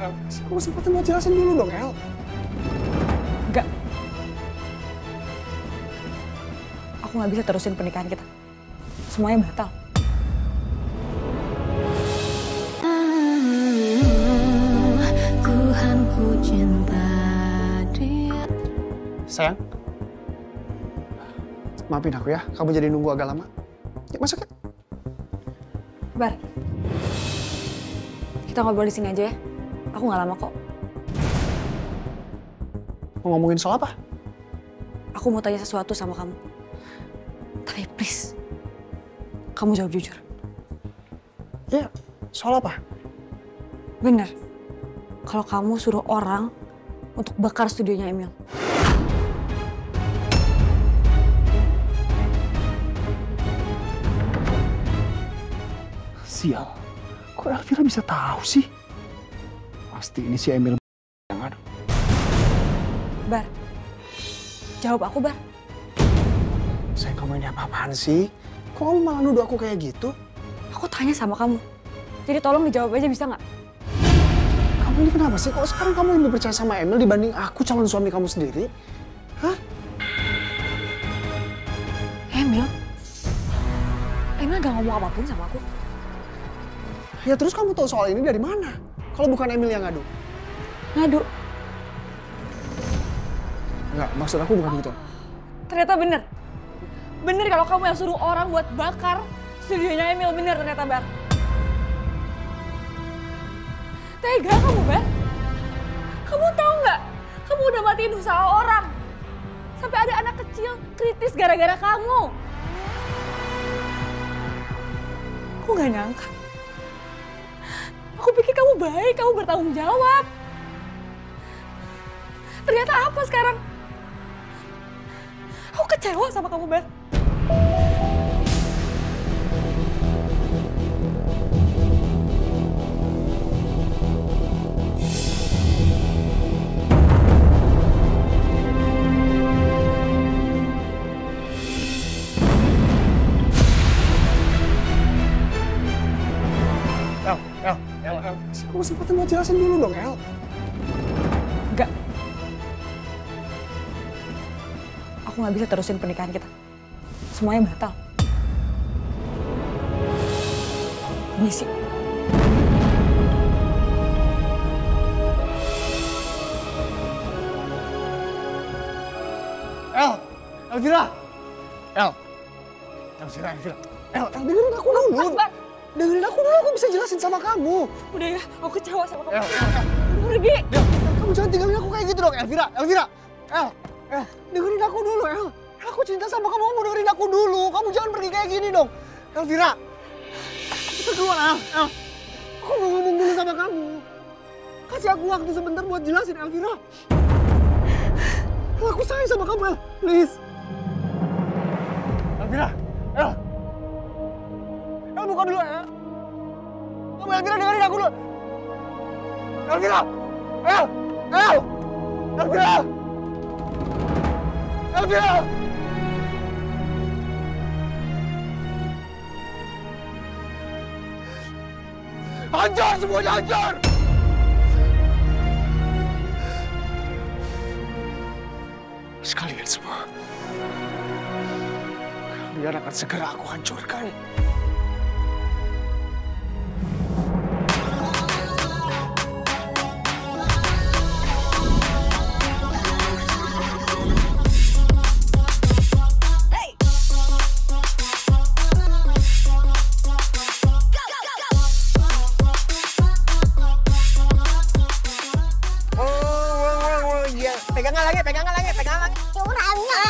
El. Kamu sempetin mau jelasin dulu dong, El. Enggak. Aku nggak bisa terusin pernikahan kita. Semuanya batal. Sayang, maafin aku ya, kamu jadi nunggu agak lama. Yuk masuk ya. Bar, kita ngobrol di sini aja ya. Aku nggak lama kok. Mau ngomongin soal apa? Aku mau tanya sesuatu sama kamu. Tapi please, kamu jawab jujur. Ya, soal apa? Bener, kalau kamu suruh orang untuk bakar studionya Emil. Sial, kok Elvira bisa tahu sih? Pasti ini si Emil yang ada. Bar, jawab aku, Bar. Saya kamu ini apa-apaan sih? Kok kamu malah nuduh aku kayak gitu? Aku tanya sama kamu. Jadi tolong dijawab aja, bisa nggak? Kamu ini kenapa sih? Kok sekarang kamu lebih percaya sama Emil dibanding aku, calon suami kamu sendiri? Hah? Emil? Emil gak ngomong apapun sama aku. Ya terus kamu tahu soal ini dari mana? Kalau bukan Emil yang ngadu? Ngadu? Enggak, maksud aku bukan gitu. Ternyata bener. Bener kalau kamu yang suruh orang buat bakar studionya Emil. Bener ternyata, Bar. Tega kamu, Bar. Kamu tahu nggak? Kamu udah matiin usaha orang. Sampai ada anak kecil kritis gara-gara kamu. Aku nggak nyangka. Aku pikir kamu baik, kamu bertanggung jawab. Ternyata apa sekarang? Aku kecewa sama kamu, Bar. El. Kamu sempetin mau jelasin dulu dong, El. Enggak. Aku nggak bisa terusin pernikahan kita. Semuanya batal. Misi. Elvira! Elvira. El, dengerin aku dulu. Dengerin aku dulu, aku bisa jelasin sama kamu. Udah ya, aku kecewa sama kamu. El. Pergi. Kamu jangan tinggalin aku kayak gitu dong, Elvira. El, dengerin aku dulu, El. Aku cinta sama kamu dengerin aku dulu. Kamu jangan pergi kayak gini dong. Elvira. Kita keluar, El. Aku mau ngomong dulu sama kamu. Kasih aku waktu sebentar buat jelasin, Elvira. El, aku sayang sama kamu, El. Please. Elvira. El, buka dulu, El. Kamu, Elvira, dengerin aku dulu. Elvira. Elvira. Hancur semuanya, hancur. Sekalian semua. Kalian akan segera aku hancurkan. Pegangan lagi. Curangnya.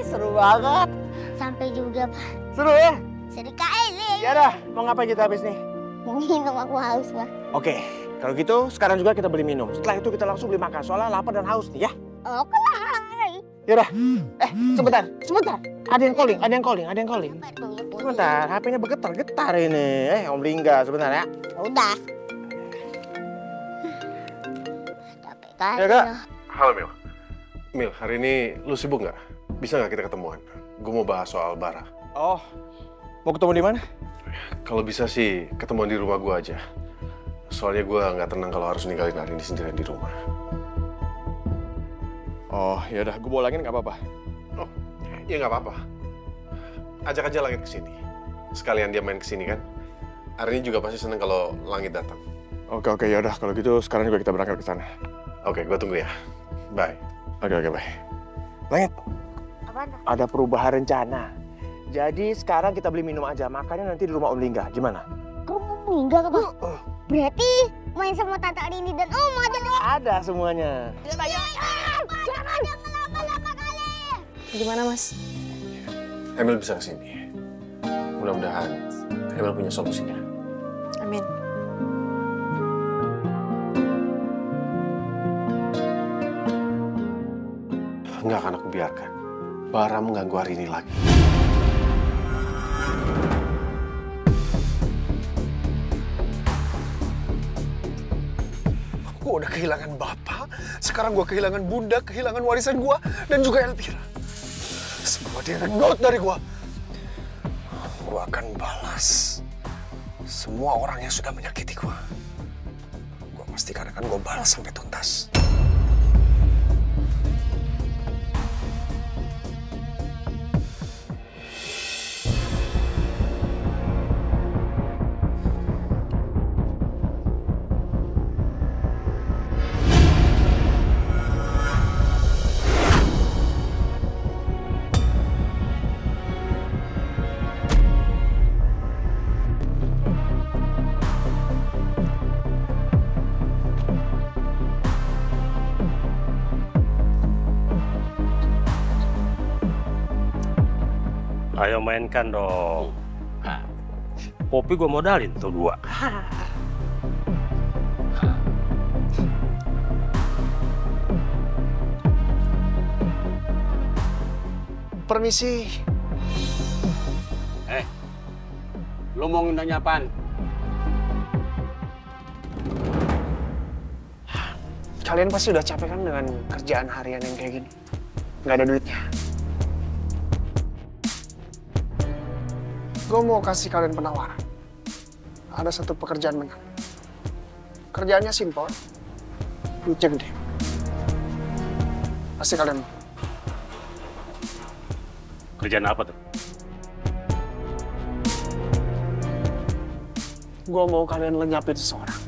Seru banget. Sampai juga, Pak. Seru ya? Seru kali. Ya dah, mau ngapain kita habis nih? Mau minum, aku haus, Pak. Oke, kalau gitu sekarang juga kita beli minum. Setelah itu kita langsung beli makan, soalnya lapar dan haus nih ya. Oke lah. Yaudah, sebentar. Ada yang calling. Sebentar, HP-nya bergetar-getar ini. Om Lingga, sebentar ya. Udah. Capek kali. Ya, Kak. Halo, Mil. Mil, hari ini lu sibuk nggak? Bisa nggak kita ketemuan? Gue mau bahas soal Bara. Oh, mau ketemu di mana? Kalau bisa sih, ketemuan di rumah gue aja. Soalnya gue nggak tenang kalau harus ninggalin hari ini sendirian di rumah. Oh, ya udah, gue bawa Langit nggak apa-apa. Oh, ya nggak apa-apa. Ajak aja Langit ke sini. Sekalian dia main ke sini kan. Hari ini juga pasti seneng kalau Langit datang. Oke, ya udah. Kalau gitu sekarang juga kita berangkat ke sana. Oke, gue tunggu ya. Bye. Oke, bye. Langit, Apa? ada perubahan rencana. Jadi sekarang kita beli minum aja. Makannya nanti di rumah Om Lingga. Gimana? Kamu meninggal apa? Berarti main sama Tante Arini dan Om aja dong. Ada semuanya. Jangan ngelapa-lapa kali. Gimana, Mas? Emil bisa ke sini. Mudah-mudahan Emil punya solusinya. Amin. Nggak akan aku biarkan Bara mengganggu hari ini lagi. Gue udah kehilangan bapak, sekarang gue kehilangan bunda, kehilangan warisan gue, dan juga Elvira. Semua dia renot dari gue. Gue akan balas semua orang yang sudah menyakiti gue. Gue pastikan akan gue balas sampai tuntas. Ayo mainkan dong. Kopi gue modalin tuh 2. Permisi. Lu mau ngundangnya apaan? Kalian pasti udah capek kan dengan kerjaan harian yang kayak gini. Nggak ada duitnya. Gue mau kasih kalian penawaran. Ada satu pekerjaan menarik. Kerjaannya simpel, duitnya gede. Pasti kalian mau. Kerjaan apa tuh? Gue mau kalian lenyapin seseorang.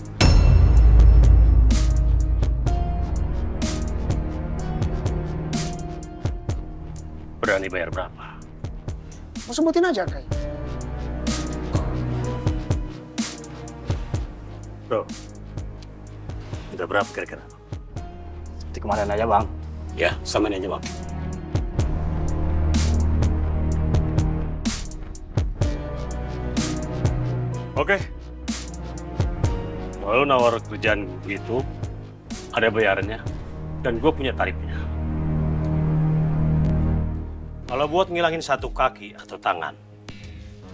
Berani bayar berapa? Mau sebutin aja kayaknya. Bro, udah berapa kira-kira? Seperti kemarin aja, Bang. Ya, samain aja, Bang. Oke. Kalau nawar kerjaan gitu, ada bayarannya, dan gue punya tarifnya. Kalau buat ngilangin 1 kaki atau tangan,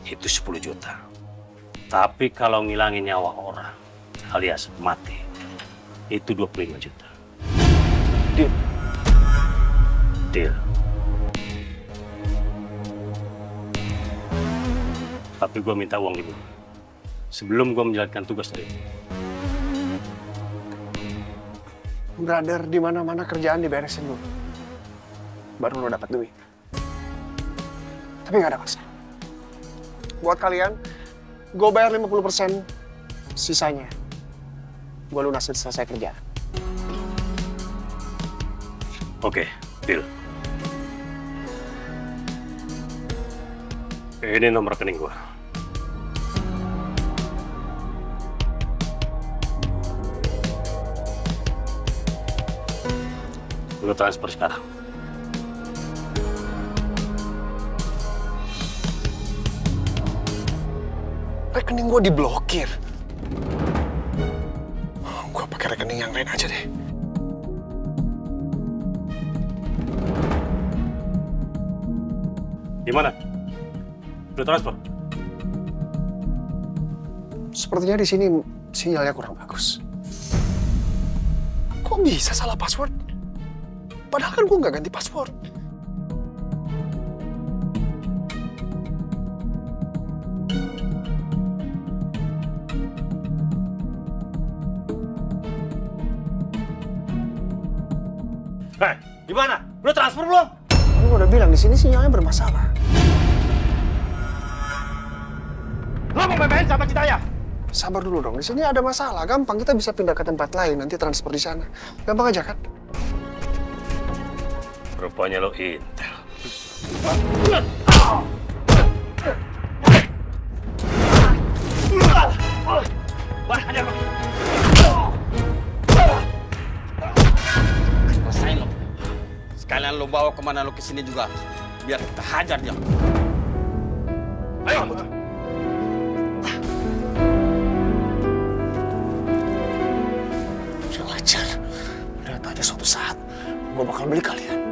itu 10 juta. Tapi kalau ngilangin nyawa orang, alias mati, itu 25 juta. Deal. Deal. Tapi gue minta uang dulu, sebelum gue menjalankan tugas tadi. Brother, di mana-mana kerjaan diberesin dulu. Baru lo dapat duit. Tapi nggak ada masalah. Buat kalian, gue bayar 50%, sisanya gue lunasin selesai kerja. Oke, deal. Ini nomor rekening gue. Lu transfer sekarang. Rekening gue diblokir. Gue pakai rekening yang lain aja deh. Gimana? Udah transfer? Sepertinya di sini sinyalnya kurang bagus. Kok bisa salah password? Padahal kan gue nggak ganti password. Gimana? Udah transfer belum? Gue udah bilang di sini sinyalnya bermasalah. Lo mau main-main sama kita ya? Sabar dulu dong, di sini ada masalah. Gampang, kita bisa pindah ke tempat lain, nanti transfer di sana. Gampang aja kan? Rupanya lo intel. Rasain lo. Sekalian lo bawa kemana lo kesini juga. Biar kita hajar dia. Ayo! Udah wajar. Lihat aja suatu saat, gue bakal beli kalian.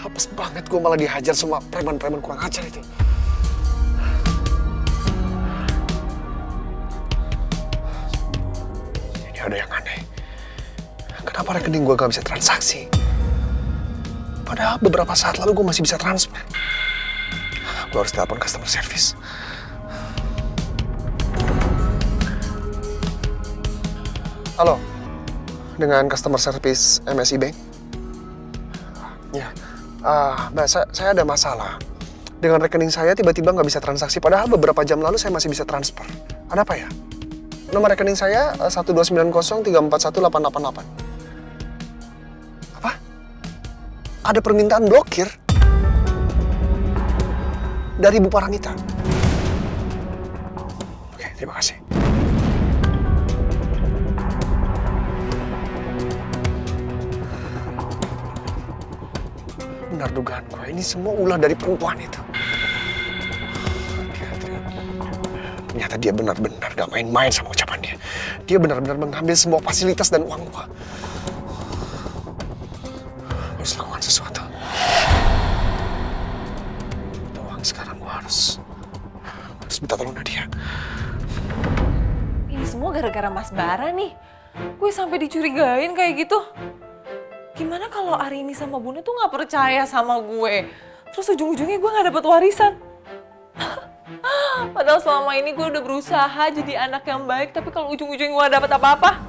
Apes banget gue malah dihajar sama preman-preman kurang ajar itu. Ini ada yang aneh. Kenapa rekening gue gak bisa transaksi? Padahal beberapa saat lalu gue masih bisa transfer. Gue harus telepon customer service. Halo, dengan customer service MSI Bank? Ya, Mbak, saya ada masalah. Dengan rekening saya tiba-tiba nggak bisa transaksi, padahal beberapa jam lalu saya masih bisa transfer. Ada apa ya? Nomor rekening saya 12903418888. Apa? Ada permintaan blokir dari Bu Paramita. Oke, terima kasih. Benar dugaan gue, ini semua ulah dari perempuan itu. Ternyata dia benar-benar gak main-main sama ucapan dia. Dia benar-benar mengambil semua fasilitas dan uang gue. Gue harus lakukan sesuatu. Uang sekarang gue harus minta tolong Nadia. Ini semua gara-gara Mas Bara nih. Gue sampai dicurigain kayak gitu. Gimana kalau Arini sama Bunda tuh nggak percaya sama gue? Terus ujung-ujungnya gue nggak dapet warisan. Padahal selama ini gue udah berusaha jadi anak yang baik, tapi kalau ujung-ujungnya gue nggak dapet apa-apa,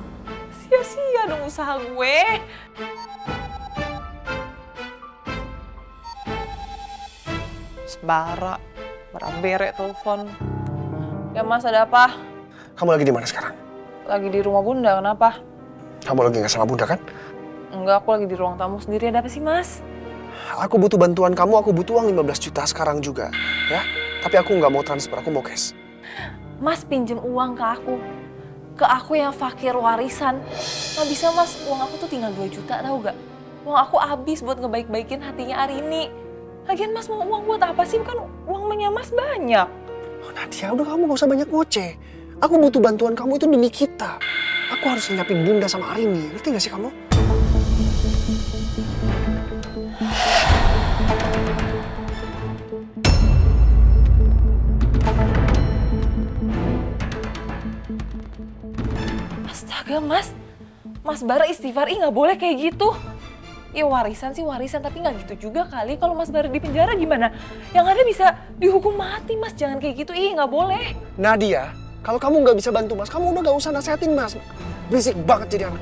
sia-sia dong usaha gue. Bara berabere telepon. Ya Mas, ada apa? Kamu lagi di mana sekarang? Lagi di rumah Bunda, kenapa? Kamu lagi nggak sama Bunda kan? Enggak, aku lagi di ruang tamu sendiri. Ada apa sih, Mas? Aku butuh bantuan kamu, aku butuh uang 15 juta sekarang juga. Ya, tapi aku nggak mau transfer, aku mau cash. Mas pinjem uang ke aku. Ke aku yang fakir warisan. Nggak bisa, Mas. Uang aku tuh tinggal 2 juta, tau gak? Uang aku habis buat ngebaik-baikin hatinya Arini. Lagian Mas mau uang buat apa sih? Kan uangnya Mas banyak. Oh, Nadia, udah kamu gak usah banyak ngoceh. Aku butuh bantuan kamu itu demi kita. Aku harus nyiapin Bunda sama Arini. Ngerti gak sih kamu? Astaga, Mas. Mas Bara istighfar, nggak boleh kayak gitu. Ya warisan sih warisan, tapi nggak gitu juga kali. Kalau Mas Bara di penjara gimana? Yang ada bisa dihukum mati, Mas. Jangan kayak gitu, nggak boleh. Nadia, kalau kamu nggak bisa bantu Mas, kamu udah nggak usah nasehatin Mas. Berisik banget jadi anak.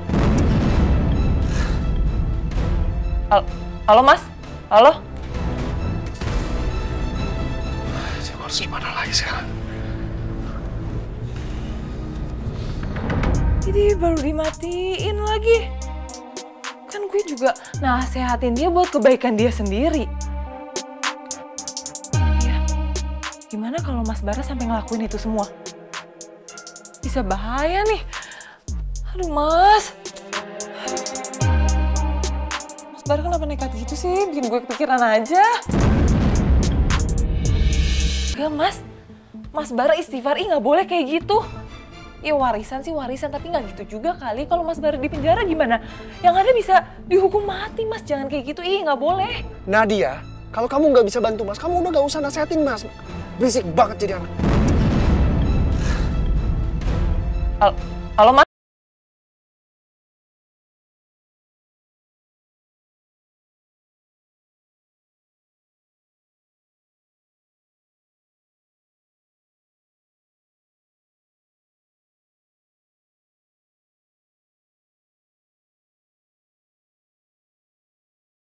Halo, Mas? Halo? Saya harus gimana lagi sekarang? Jadi baru dimatiin lagi. Kan gue juga nasehatin dia buat kebaikan dia sendiri. Gimana kalau Mas Bara sampai ngelakuin itu semua? Bisa bahaya nih. Aduh Mas. Mas Bara kenapa nekat gitu sih? Bikin gue kepikiran aja. Gak Mas. Mas Bara istighfar, nggak boleh kayak gitu. Ya warisan sih warisan, tapi nggak gitu juga kali. Kalau Mas Bara di penjara gimana? Yang ada bisa dihukum mati Mas. Jangan kayak gitu, nggak boleh. Nadia, kalau kamu nggak bisa bantu Mas, kamu udah nggak usah nasehatin Mas. Berisik banget jadi anak. Halo Mas.